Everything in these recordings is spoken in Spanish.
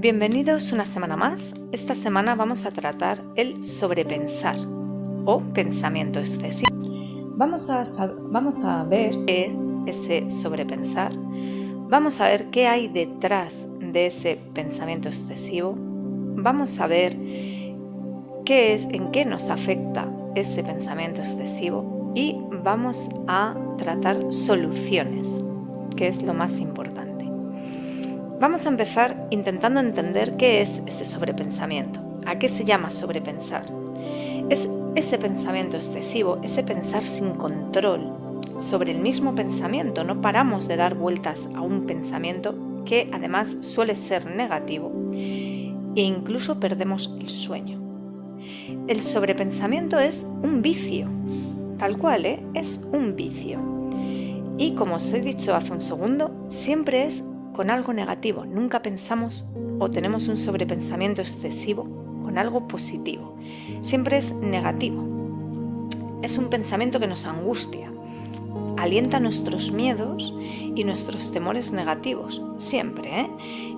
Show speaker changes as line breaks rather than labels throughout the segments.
Bienvenidos una semana más. Esta semana vamos a tratar el sobrepensar o pensamiento excesivo. Vamos a ver qué es ese sobrepensar. Vamos a ver qué hay detrás de ese pensamiento excesivo. Vamos a ver en qué nos afecta ese pensamiento excesivo y vamos a tratar soluciones, que es lo más importante. Vamos a empezar intentando entender qué es ese sobrepensamiento, a qué se llama sobrepensar. Es ese pensamiento excesivo, ese pensar sin control sobre el mismo pensamiento. No paramos de dar vueltas a un pensamiento que además suele ser negativo e incluso perdemos el sueño. El sobrepensamiento es un vicio, tal cual, es un vicio. Y como os he dicho hace un segundo, siempre es con algo negativo. Nunca pensamos o tenemos un sobrepensamiento excesivo con algo positivo. Siempre es negativo. Es un pensamiento que nos angustia, alienta nuestros miedos y nuestros temores negativos, siempre,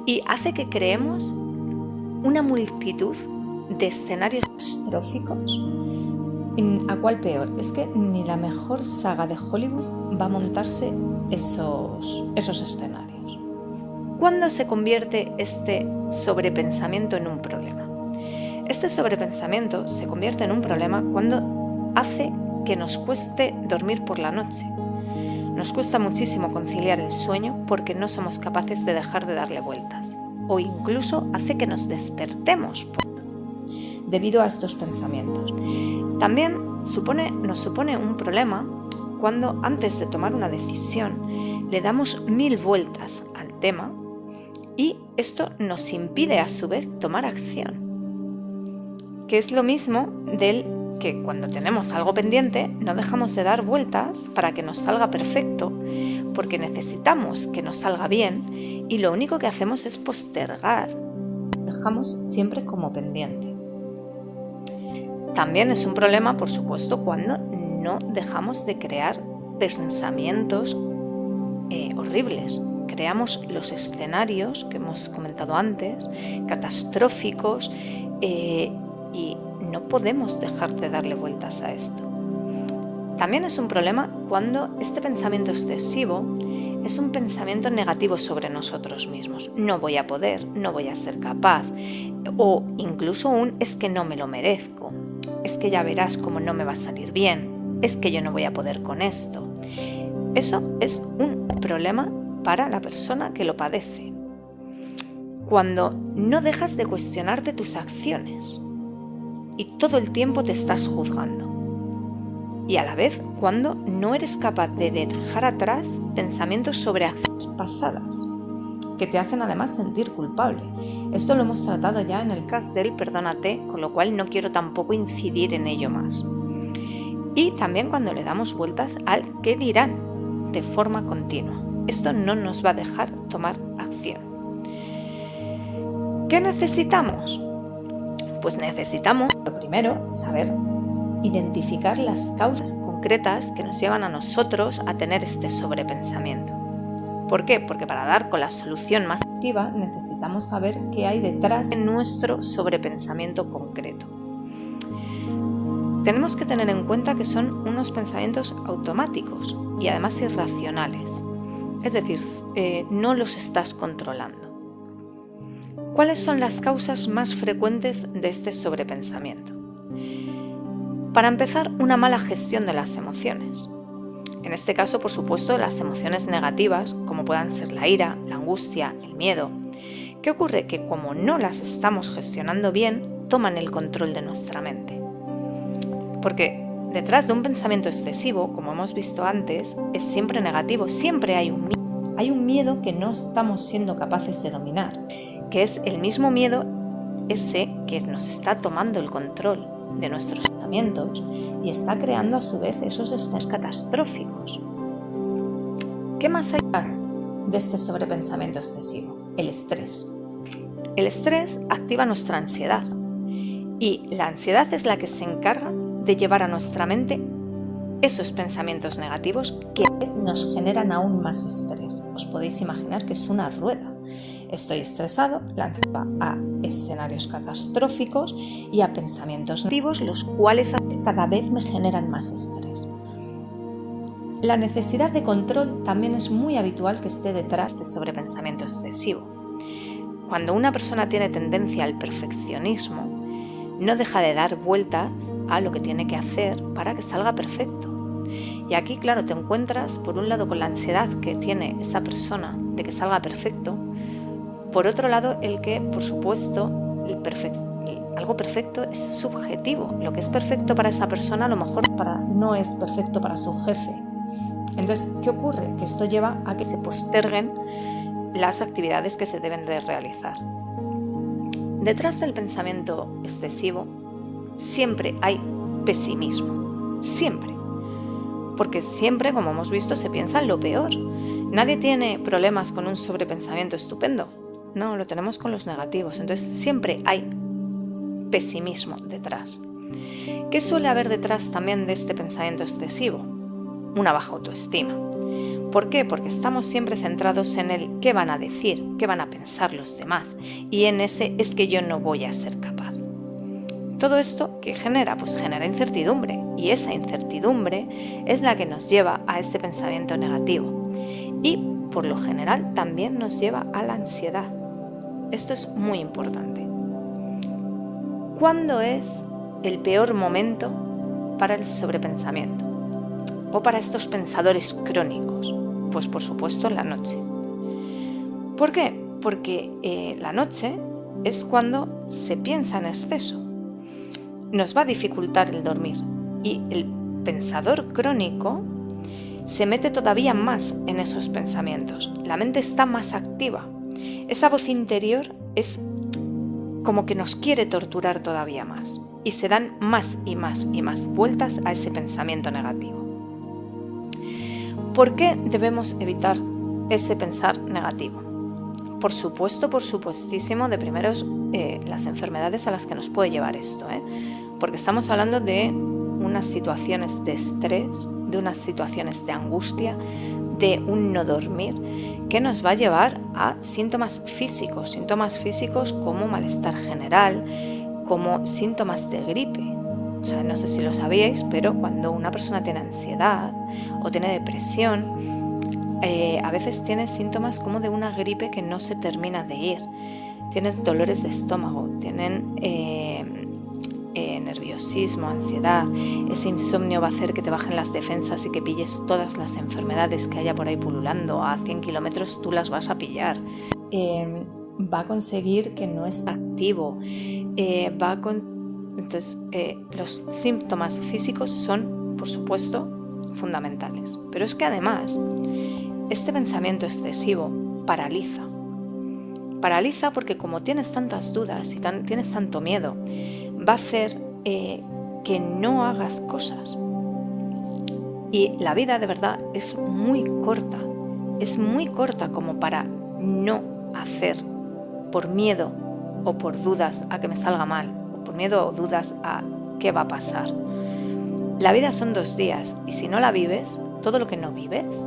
y hace que creemos una multitud de escenarios catastróficos. ¿A cuál peor? Es que ni la mejor saga de Hollywood va a montarse esos escenarios. ¿Cuándo se convierte este sobrepensamiento en un problema? Este sobrepensamiento se convierte en un problema cuando hace que nos cueste dormir por la noche. Nos cuesta muchísimo conciliar el sueño porque no somos capaces de dejar de darle vueltas. O incluso hace que nos despertemos debido a estos pensamientos. También nos supone un problema cuando antes de tomar una decisión le damos 1000 vueltas al tema y esto nos impide a su vez tomar acción, que es lo mismo del que cuando tenemos algo pendiente no dejamos de dar vueltas para que nos salga perfecto porque necesitamos que nos salga bien y lo único que hacemos es postergar, dejamos siempre como pendiente. También es un problema, por supuesto, cuando no dejamos de crear pensamientos horribles. Creamos los escenarios que hemos comentado antes, catastróficos, y no podemos dejar de darle vueltas a esto. También es un problema cuando este pensamiento excesivo es un pensamiento negativo sobre nosotros mismos. No voy a poder, no voy a ser capaz, o incluso es que no me lo merezco, es que ya verás cómo no me va a salir bien, es que yo no voy a poder con esto. Eso es un problema para la persona que lo padece. Cuando no dejas de cuestionarte tus acciones y todo el tiempo te estás juzgando. Y a la vez cuando no eres capaz de dejar atrás pensamientos sobre acciones pasadas que te hacen además sentir culpable. Esto lo hemos tratado ya en el cast del Perdónate, con lo cual no quiero tampoco incidir en ello más. Y también cuando le damos vueltas al qué dirán de forma continua. Esto no nos va a dejar tomar acción. ¿Qué necesitamos? Pues necesitamos, lo primero, saber identificar las causas concretas que nos llevan a nosotros a tener este sobrepensamiento. ¿Por qué? Porque para dar con la solución más activa necesitamos saber qué hay detrás de nuestro sobrepensamiento concreto. Tenemos que tener en cuenta que son unos pensamientos automáticos y además irracionales. Es decir, no los estás controlando. ¿Cuáles son las causas más frecuentes de este sobrepensamiento? Para empezar, una mala gestión de las emociones. En este caso, por supuesto, las emociones negativas, como puedan ser la ira, la angustia, el miedo. ¿Qué ocurre? Que como no las estamos gestionando bien, toman el control de nuestra mente. Porque detrás de un pensamiento excesivo, como hemos visto antes, es siempre negativo, siempre hay un miedo. Hay un miedo que no estamos siendo capaces de dominar, que es el mismo miedo ese que nos está tomando el control de nuestros pensamientos y está creando a su vez esos escenarios catastróficos. ¿Qué más hay de este sobrepensamiento excesivo? El estrés. El estrés activa nuestra ansiedad y la ansiedad es la que se encarga de llevar a nuestra mente esos pensamientos negativos que a veces nos generan aún más estrés. Os podéis imaginar que es una rueda. Estoy estresado, lanzado a escenarios catastróficos y a pensamientos negativos, los cuales cada vez me generan más estrés. La necesidad de control también es muy habitual que esté detrás de sobrepensamiento excesivo. Cuando una persona tiene tendencia al perfeccionismo, no deja de dar vueltas a lo que tiene que hacer para que salga perfecto. Y aquí, claro, te encuentras por un lado con la ansiedad que tiene esa persona de que salga perfecto, por otro lado el que, por supuesto, algo perfecto es subjetivo. Lo que es perfecto para esa persona a lo mejor no es perfecto para su jefe. Entonces, ¿qué ocurre? Que esto lleva a que se posterguen las actividades que se deben de realizar. Detrás del pensamiento excesivo siempre hay pesimismo, siempre. Porque siempre, como hemos visto, se piensa en lo peor. Nadie tiene problemas con un sobrepensamiento estupendo. No, lo tenemos con los negativos. Entonces siempre hay pesimismo detrás. ¿Qué suele haber detrás también de este pensamiento excesivo? Una baja autoestima. ¿Por qué? Porque estamos siempre centrados en el qué van a decir, qué van a pensar los demás, y en ese es que yo no voy a ser capaz. Todo esto, ¿qué genera? Pues genera incertidumbre, y esa incertidumbre es la que nos lleva a este pensamiento negativo, y por lo general también nos lleva a la ansiedad. Esto es muy importante. ¿Cuándo es el peor momento para el sobrepensamiento o para estos pensadores crónicos? Pues por supuesto en la noche. ¿Por qué? Porque la noche es cuando se piensa en exceso. Nos va a dificultar el dormir y el pensador crónico se mete todavía más en esos pensamientos. La mente está más activa. Esa voz interior es como que nos quiere torturar todavía más y se dan más y más y más vueltas a ese pensamiento negativo. ¿Por qué debemos evitar ese pensar negativo? Por supuesto, por supuestísimo, de primeros las enfermedades a las que nos puede llevar esto, porque estamos hablando de unas situaciones de estrés, de unas situaciones de angustia, de un no dormir, que nos va a llevar a síntomas físicos como malestar general, como síntomas de gripe. O sea, no sé si lo sabíais, pero cuando una persona tiene ansiedad o tiene depresión, a veces tiene síntomas como de una gripe que no se termina de ir. Tienes dolores de estómago, tienen nerviosismo, ansiedad. Ese insomnio va a hacer que te bajen las defensas y que pilles todas las enfermedades que haya por ahí pululando. A 100 kilómetros tú las vas a pillar. Va a conseguir que no esté activo. Entonces, los síntomas físicos son, por supuesto, fundamentales. Pero es que además, este pensamiento excesivo paraliza. Paraliza porque como tienes tantas dudas y tienes tanto miedo, va a hacer que no hagas cosas. Y la vida de verdad es muy corta como para no hacer por miedo o por dudas a que me salga mal, o por miedo o dudas a qué va a pasar. La vida son 2 días y si no la vives, todo lo que no vives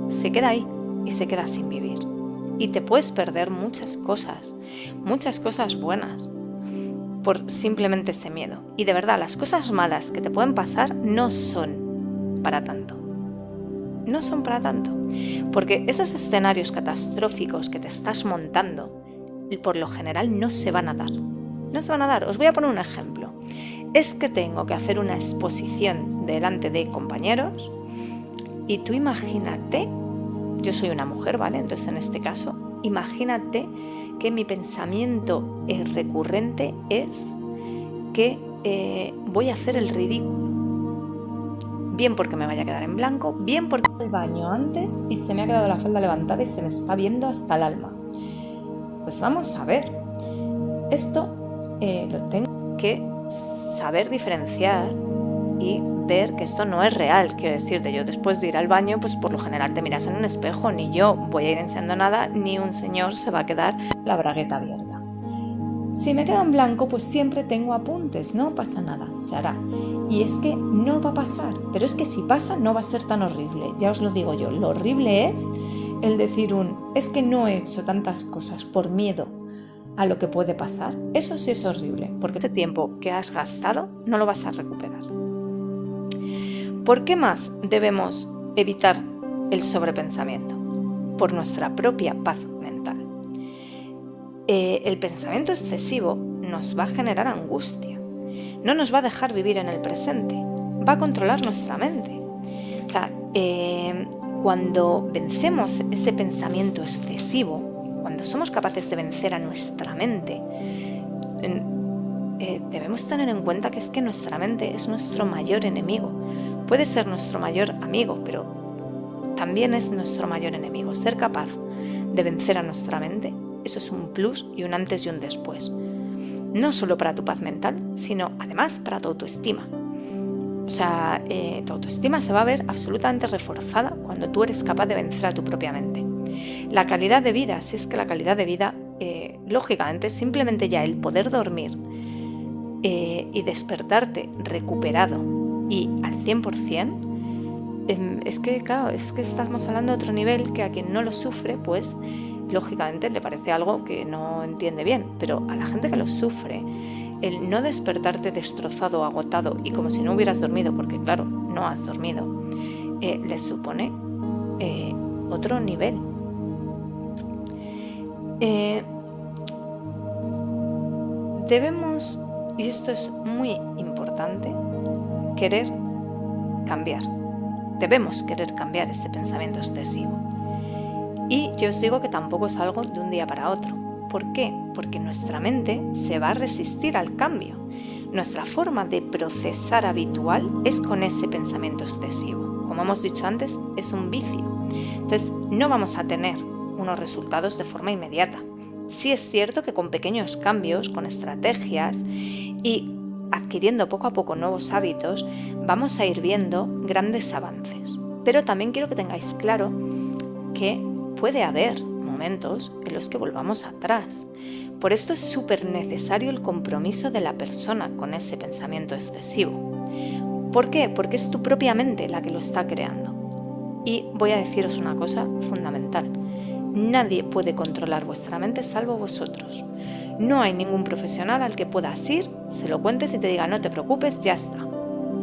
se queda ahí y se queda sin vivir. Y te puedes perder muchas cosas buenas por simplemente ese miedo. Y de verdad, las cosas malas que te pueden pasar no son para tanto. No son para tanto. Porque esos escenarios catastróficos que te estás montando, por lo general no se van a dar. No se van a dar. Os voy a poner un ejemplo. Es que tengo que hacer una exposición delante de compañeros y tú imagínate, yo soy una mujer, ¿vale? Entonces en este caso, imagínate que mi pensamiento recurrente es que voy a hacer el ridículo. Bien porque me vaya a quedar en blanco, bien porque voy al baño antes y se me ha quedado la falda levantada y se me está viendo hasta el alma. Pues vamos a ver, esto lo tengo que saber diferenciar y ver que esto no es real. Quiero decirte, yo después de ir al baño, pues por lo general te miras en un espejo, ni yo voy a ir enseñando nada, ni un señor se va a quedar la bragueta abierta. Si me quedo en blanco, pues siempre tengo apuntes, no pasa nada, se hará. Y es que no va a pasar, pero es que si pasa no va a ser tan horrible, ya os lo digo yo. Lo horrible es el decir es que no he hecho tantas cosas por miedo a lo que puede pasar. Eso sí es horrible, porque ese tiempo que has gastado no lo vas a recuperar. ¿Por qué más debemos evitar el sobrepensamiento? Por nuestra propia paz mental. El pensamiento excesivo nos va a generar angustia, no nos va a dejar vivir en el presente, va a controlar nuestra mente. O sea, cuando vencemos ese pensamiento excesivo, cuando somos capaces de vencer a nuestra mente, debemos tener en cuenta que es que nuestra mente es nuestro mayor enemigo. Puede ser nuestro mayor amigo, pero también es nuestro mayor enemigo. Ser capaz de vencer a nuestra mente, eso es un plus y un antes y un después. No solo para tu paz mental, sino además para tu autoestima. O sea, tu autoestima se va a ver absolutamente reforzada cuando tú eres capaz de vencer a tu propia mente. La calidad de vida, si es que la calidad de vida, lógicamente, simplemente ya el poder dormir y despertarte recuperado y al 100%, es que claro, es que estamos hablando de otro nivel que a quien no lo sufre, pues lógicamente le parece algo que no entiende bien, pero a la gente que lo sufre, el no despertarte destrozado, agotado y como si no hubieras dormido, porque claro, no has dormido, les supone otro nivel. Debemos, y esto es muy importante, querer cambiar. Debemos querer cambiar este pensamiento excesivo. Y yo os digo que tampoco es algo de un día para otro. ¿Por qué? Porque nuestra mente se va a resistir al cambio. Nuestra forma de procesar habitual es con ese pensamiento excesivo. Como hemos dicho antes, es un vicio. Entonces, no vamos a tener unos resultados de forma inmediata. Sí es cierto que con pequeños cambios, con estrategias y adquiriendo poco a poco nuevos hábitos, vamos a ir viendo grandes avances. Pero también quiero que tengáis claro que puede haber momentos en los que volvamos atrás. Por esto es súper necesario el compromiso de la persona con ese pensamiento excesivo. ¿Por qué? Porque es tu propia mente la que lo está creando. Y voy a deciros una cosa fundamental. Nadie puede controlar vuestra mente salvo vosotros. No hay ningún profesional al que puedas ir, se lo cuentes y te diga, no te preocupes, ya está.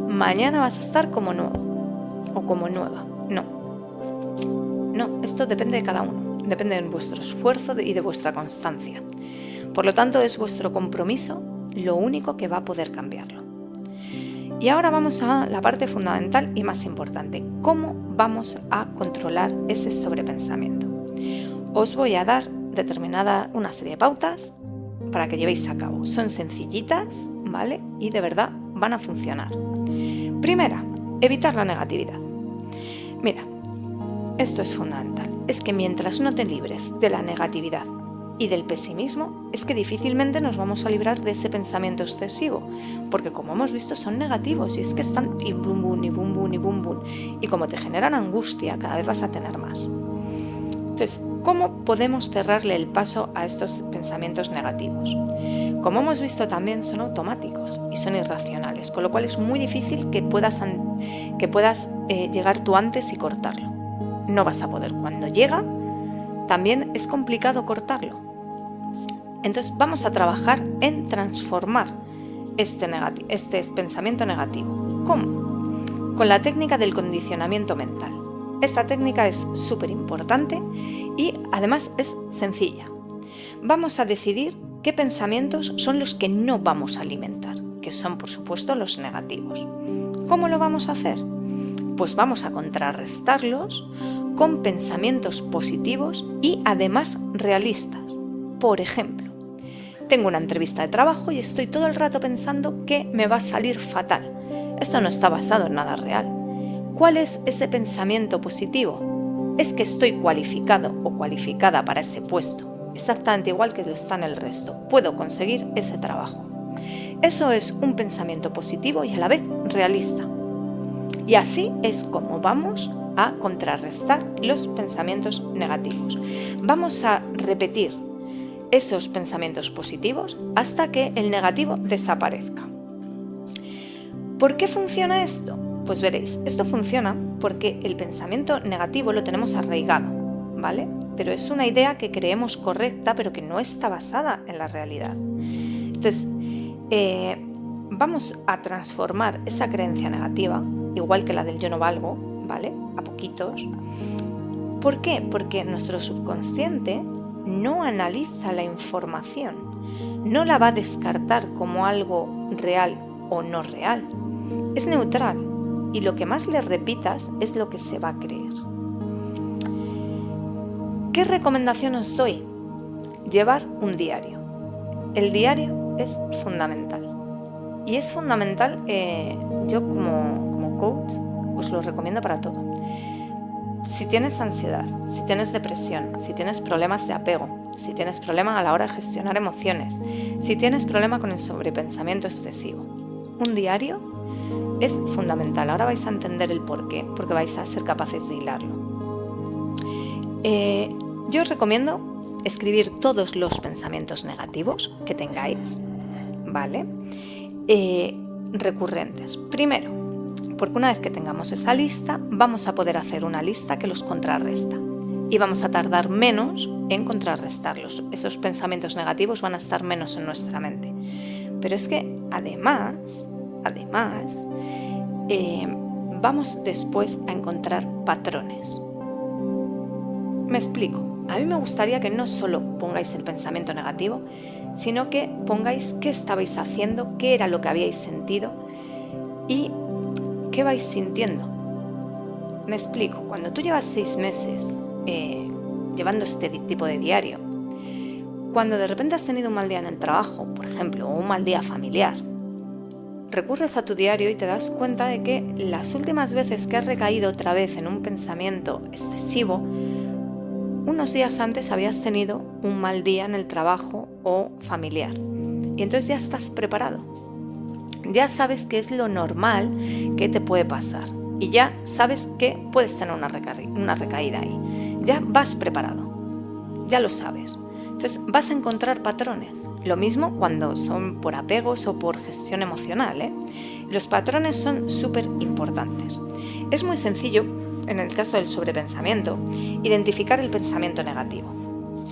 Mañana vas a estar como nuevo o como nueva. No, esto depende de cada uno, depende de vuestro esfuerzo y de vuestra constancia. Por lo tanto, es vuestro compromiso lo único que va a poder cambiarlo. Y ahora vamos a la parte fundamental y más importante, ¿cómo vamos a controlar ese sobrepensamiento? Os voy a dar una serie de pautas para que llevéis a cabo. Son sencillitas, ¿vale? Y de verdad van a funcionar. Primera, evitar la negatividad. Mira, esto es fundamental. Es que mientras no te libres de la negatividad y del pesimismo, es que difícilmente nos vamos a librar de ese pensamiento excesivo, porque como hemos visto son negativos y es que están y bum bum y bum bum y bum bum, y como te generan angustia, cada vez vas a tener más. Entonces, ¿cómo podemos cerrarle el paso a estos pensamientos negativos? Como hemos visto también son automáticos y son irracionales, con lo cual es muy difícil que puedas llegar tú antes y cortarlo. No vas a poder. Cuando llega, también es complicado cortarlo. Entonces vamos a trabajar en transformar este pensamiento negativo. ¿Cómo? Con la técnica del condicionamiento mental. Esta técnica es súper importante y además es sencilla. Vamos a decidir qué pensamientos son los que no vamos a alimentar, que son por supuesto los negativos. ¿Cómo lo vamos a hacer? Pues vamos a contrarrestarlos con pensamientos positivos y además realistas. Por ejemplo, tengo una entrevista de trabajo y estoy todo el rato pensando que me va a salir fatal. Esto no está basado en nada real. ¿Cuál es ese pensamiento positivo? Es que estoy cualificado o cualificada para ese puesto, exactamente igual que lo está en el resto. Puedo conseguir ese trabajo. Eso es un pensamiento positivo y a la vez realista. Y así es como vamos a contrarrestar los pensamientos negativos. Vamos a repetir esos pensamientos positivos hasta que el negativo desaparezca. ¿Por qué funciona esto? Pues veréis, esto funciona porque el pensamiento negativo lo tenemos arraigado, ¿vale? Pero es una idea que creemos correcta, pero que no está basada en la realidad. Entonces, vamos a transformar esa creencia negativa, igual que la del yo no valgo, ¿vale? A poquitos. ¿Por qué? Porque nuestro subconsciente no analiza la información, no la va a descartar como algo real o no real. Es neutral y lo que más le repitas es lo que se va a creer. ¿Qué recomendación os doy? Llevar un diario. El diario es fundamental. Y es fundamental, yo como coach os lo recomiendo para todo. Si tienes ansiedad, si tienes depresión, si tienes problemas de apego, si tienes problemas a la hora de gestionar emociones, si tienes problema con el sobrepensamiento excesivo, un diario es fundamental. Ahora vais a entender el porqué, porque vais a ser capaces de hilarlo. Yo os recomiendo escribir todos los pensamientos negativos que tengáis, ¿vale? Recurrentes. Primero, porque una vez que tengamos esa lista, vamos a poder hacer una lista que los contrarresta y vamos a tardar menos en contrarrestarlos. Esos pensamientos negativos van a estar menos en nuestra mente. Pero es que además, vamos después a encontrar patrones. Me explico. A mí me gustaría que no solo pongáis el pensamiento negativo, sino que pongáis qué estabais haciendo, qué era lo que habíais sentido y qué vais sintiendo. Me explico. Cuando tú llevas 6 meses llevando este tipo de diario, cuando de repente has tenido un mal día en el trabajo, por ejemplo, o un mal día familiar, recurres a tu diario y te das cuenta de que las últimas veces que has recaído otra vez en un pensamiento excesivo, unos días antes habías tenido un mal día en el trabajo o familiar. Y entonces ya estás preparado. Ya sabes qué es lo normal que te puede pasar. Y ya sabes que puedes tener una recaída ahí. Ya vas preparado. Ya lo sabes. Entonces vas a encontrar patrones. Lo mismo cuando son por apegos o por gestión emocional, Los patrones son súper importantes. Es muy sencillo, en el caso del sobrepensamiento, identificar el pensamiento negativo.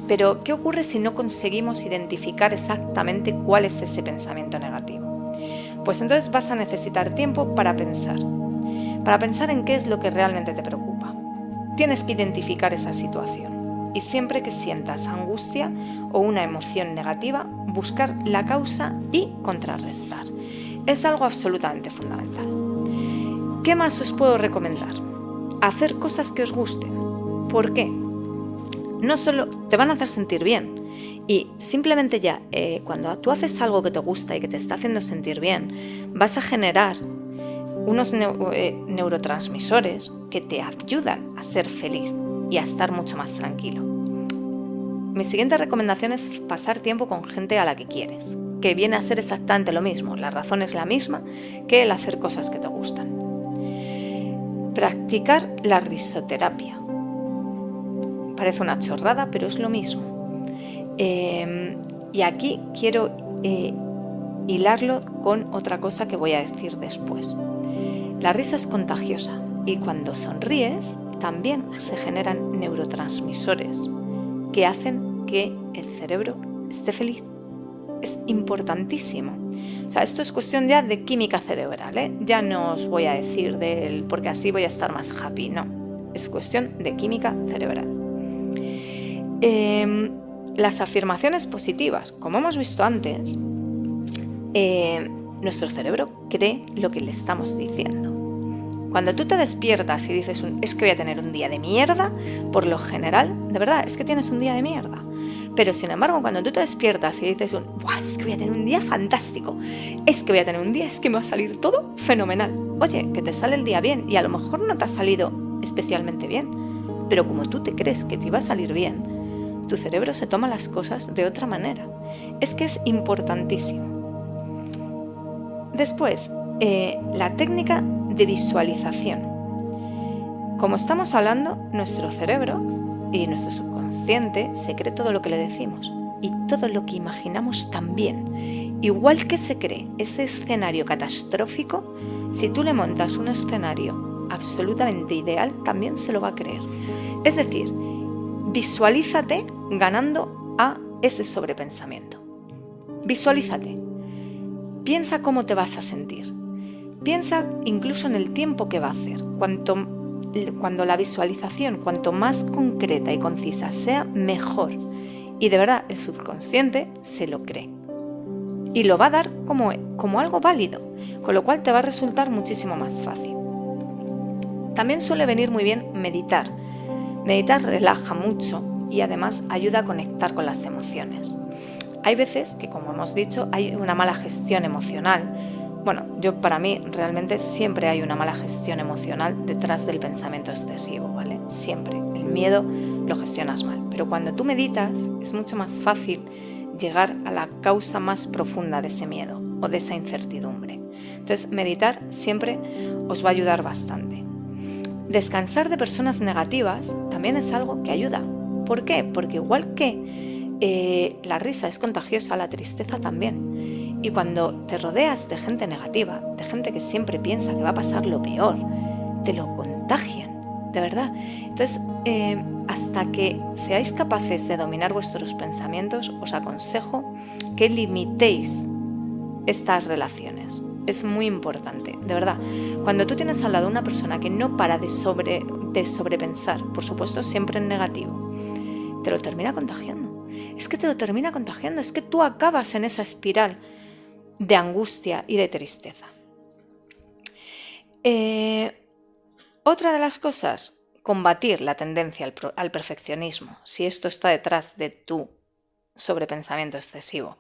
Pero, ¿qué ocurre si no conseguimos identificar exactamente cuál es ese pensamiento negativo? Pues entonces vas a necesitar tiempo para pensar en qué es lo que realmente te preocupa. Tienes que identificar esa situación y siempre que sientas angustia o una emoción negativa, buscar la causa y contrarrestar. Es algo absolutamente fundamental. ¿Qué más os puedo recomendar? Hacer cosas que os gusten. ¿Por qué? No solo te van a hacer sentir bien, y simplemente ya cuando tú haces algo que te gusta y que te está haciendo sentir bien, vas a generar unos neurotransmisores que te ayudan a ser feliz y a estar mucho más tranquilo. Mi siguiente recomendación es pasar tiempo con gente a la que quieres, que viene a ser exactamente lo mismo. La razón es la misma que el hacer cosas que te gustan. Practicar la risoterapia. Parece una chorrada, pero es lo mismo. Y aquí quiero hilarlo con otra cosa que voy a decir después. La risa es contagiosa y cuando sonríes también se generan neurotransmisores que hacen que el cerebro esté feliz. Es importantísimo. O sea, esto es cuestión ya de química cerebral, Ya no os voy a decir porque así voy a estar más happy, no. Es cuestión de química cerebral. Las afirmaciones positivas, como hemos visto antes, nuestro cerebro cree lo que le estamos diciendo. Cuando tú te despiertas y dices es que voy a tener un día de mierda, por lo general, de verdad, es que tienes un día de mierda. Pero sin embargo, cuando tú te despiertas y dices es que voy a tener un día fantástico, es que voy a tener un día, es que me va a salir todo fenomenal. Oye, que te sale el día bien y a lo mejor no te ha salido especialmente bien, pero como tú te crees que te iba a salir bien, tu cerebro se toma las cosas de otra manera. Es que es importantísimo. Después, la técnica de visualización. Como estamos hablando, nuestro cerebro y nuestro subconsciente se cree todo lo que le decimos. y todo lo que imaginamos también. Igual que se cree ese escenario catastrófico, si tú le montas un escenario absolutamente ideal, también se lo va a creer. Es decir, visualízate ganando a ese sobrepensamiento. Visualízate. Piensa cómo te vas a sentir. Piensa incluso en el tiempo que va a hacer. Cuando la visualización, cuanto más concreta y concisa sea, mejor. Y de verdad, el subconsciente se lo cree. Y lo va a dar como algo válido, con lo cual te va a resultar muchísimo más fácil. También suele venir muy bien meditar. Meditar relaja mucho y además ayuda a conectar con las emociones. Hay veces que, como hemos dicho, hay una mala gestión emocional. Bueno, para mí realmente siempre hay una mala gestión emocional detrás del pensamiento excesivo, ¿vale? Siempre. El miedo lo gestionas mal. Pero cuando tú meditas es mucho más fácil llegar a la causa más profunda de ese miedo o de esa incertidumbre. Entonces, meditar siempre os va a ayudar bastante. Descansar de personas negativas también es algo que ayuda. ¿Por qué? Porque igual que la risa es contagiosa, la tristeza también. Y cuando te rodeas de gente negativa, de gente que siempre piensa que va a pasar lo peor, te lo contagian, de verdad. Entonces, hasta que seáis capaces de dominar vuestros pensamientos, os aconsejo que limitéis estas relaciones. Es muy importante, de verdad. Cuando tú tienes al lado una persona que no para de sobrepensar, por supuesto siempre en negativo, te lo termina contagiando. Es que te lo termina contagiando, es que tú acabas en esa espiral de angustia y de tristeza. Otra de las cosas, combatir la tendencia al perfeccionismo, si esto está detrás de tu sobrepensamiento excesivo.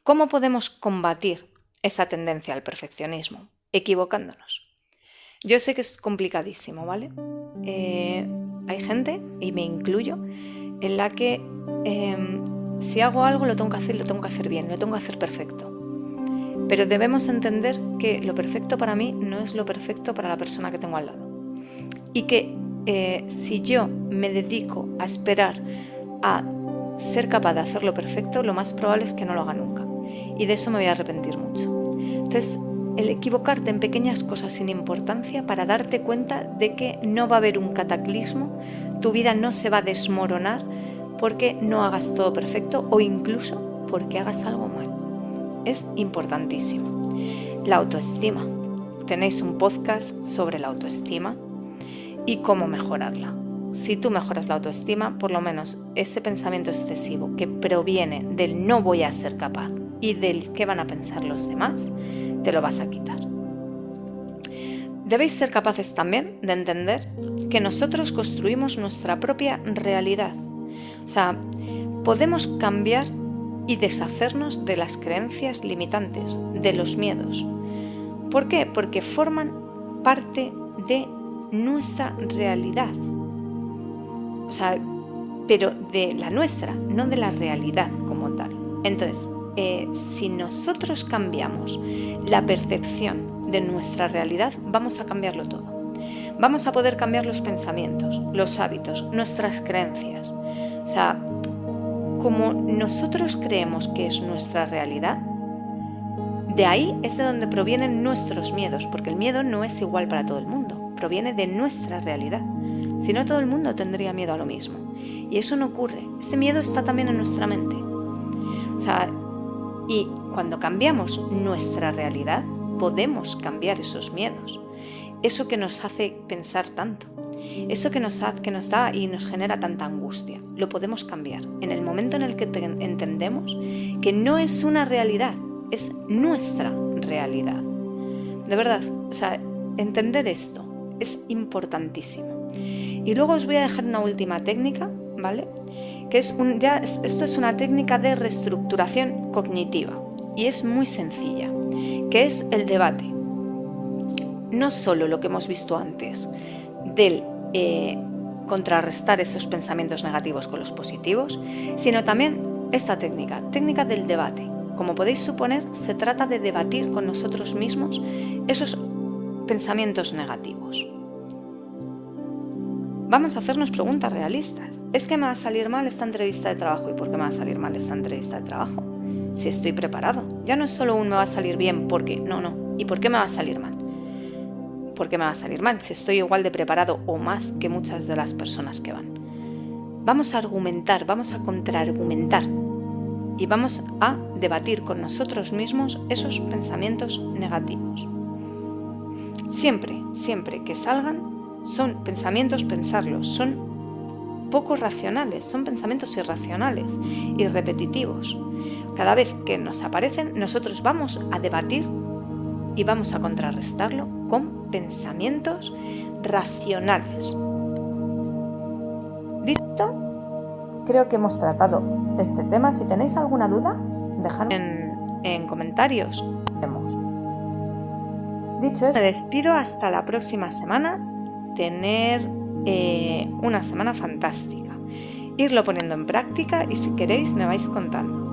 ¿Cómo podemos combatir esa tendencia al perfeccionismo? Equivocándonos. Yo sé que es complicadísimo, ¿vale? Hay gente, y me incluyo, en la que si hago algo lo tengo que hacer bien, lo tengo que hacer perfecto. Pero debemos entender que lo perfecto para mí no es lo perfecto para la persona que tengo al lado. Y que si yo me dedico a esperar a ser capaz de hacerlo perfecto, lo más probable es que no lo haga nunca. Y de eso me voy a arrepentir mucho. Entonces, el equivocarte en pequeñas cosas sin importancia para darte cuenta de que no va a haber un cataclismo, tu vida no se va a desmoronar porque no hagas todo perfecto o incluso porque hagas algo mal. Es importantísimo. La autoestima. Tenéis un podcast sobre la autoestima y cómo mejorarla. Si tú mejoras la autoestima, por lo menos ese pensamiento excesivo que proviene del no voy a ser capaz y del qué van a pensar los demás, te lo vas a quitar. Debéis ser capaces también de entender que nosotros construimos nuestra propia realidad. O sea, podemos cambiar y deshacernos de las creencias limitantes, de los miedos. ¿Por qué? Porque forman parte de nuestra realidad. O sea, pero de la nuestra, no de la realidad como tal. Entonces, si nosotros cambiamos la percepción de nuestra realidad, vamos a cambiarlo todo. Vamos a poder cambiar los pensamientos, los hábitos, nuestras creencias. O sea, como nosotros creemos que es nuestra realidad, de ahí es de donde provienen nuestros miedos, porque el miedo no es igual para todo el mundo, proviene de nuestra realidad. Si no, todo el mundo tendría miedo a lo mismo. Y eso no ocurre. Ese miedo está también en nuestra mente. O sea, y cuando cambiamos nuestra realidad, podemos cambiar esos miedos. Eso que nos hace pensar tanto. Eso que nos da y nos genera tanta angustia. Lo podemos cambiar. En el momento en el que entendemos que no es una realidad, es nuestra realidad. De verdad, o sea, entender esto es importantísimo. Y luego os voy a dejar una última técnica, ¿vale? Que esto es una técnica de reestructuración cognitiva y es muy sencilla, que es el debate. No solo lo que hemos visto antes del contrarrestar esos pensamientos negativos con los positivos, sino también esta técnica del debate. Como podéis suponer, se trata de debatir con nosotros mismos esos pensamientos negativos. vamos a hacernos preguntas realistas. ¿Es que me va a salir mal esta entrevista de trabajo? ¿Y por qué me va a salir mal esta entrevista de trabajo? Si estoy preparado. Ya no es solo un me va a salir bien porque, no. ¿Y por qué me va a salir mal? ¿Por qué me va a salir mal? Si estoy igual de preparado o más que muchas de las personas que van. Vamos a argumentar, vamos a contraargumentar y vamos a debatir con nosotros mismos esos pensamientos negativos. Siempre que salgan, son pensamientos, pensarlos, son poco racionales, son pensamientos irracionales y repetitivos. Cada vez que nos aparecen, nosotros vamos a debatir y vamos a contrarrestarlo con pensamientos racionales. Dicho, creo que hemos tratado este tema. Si tenéis alguna duda, dejadme en comentarios. Dicho esto, me despido hasta la próxima semana. Tener una semana fantástica. Irlo poniendo en práctica y si queréis me vais contando.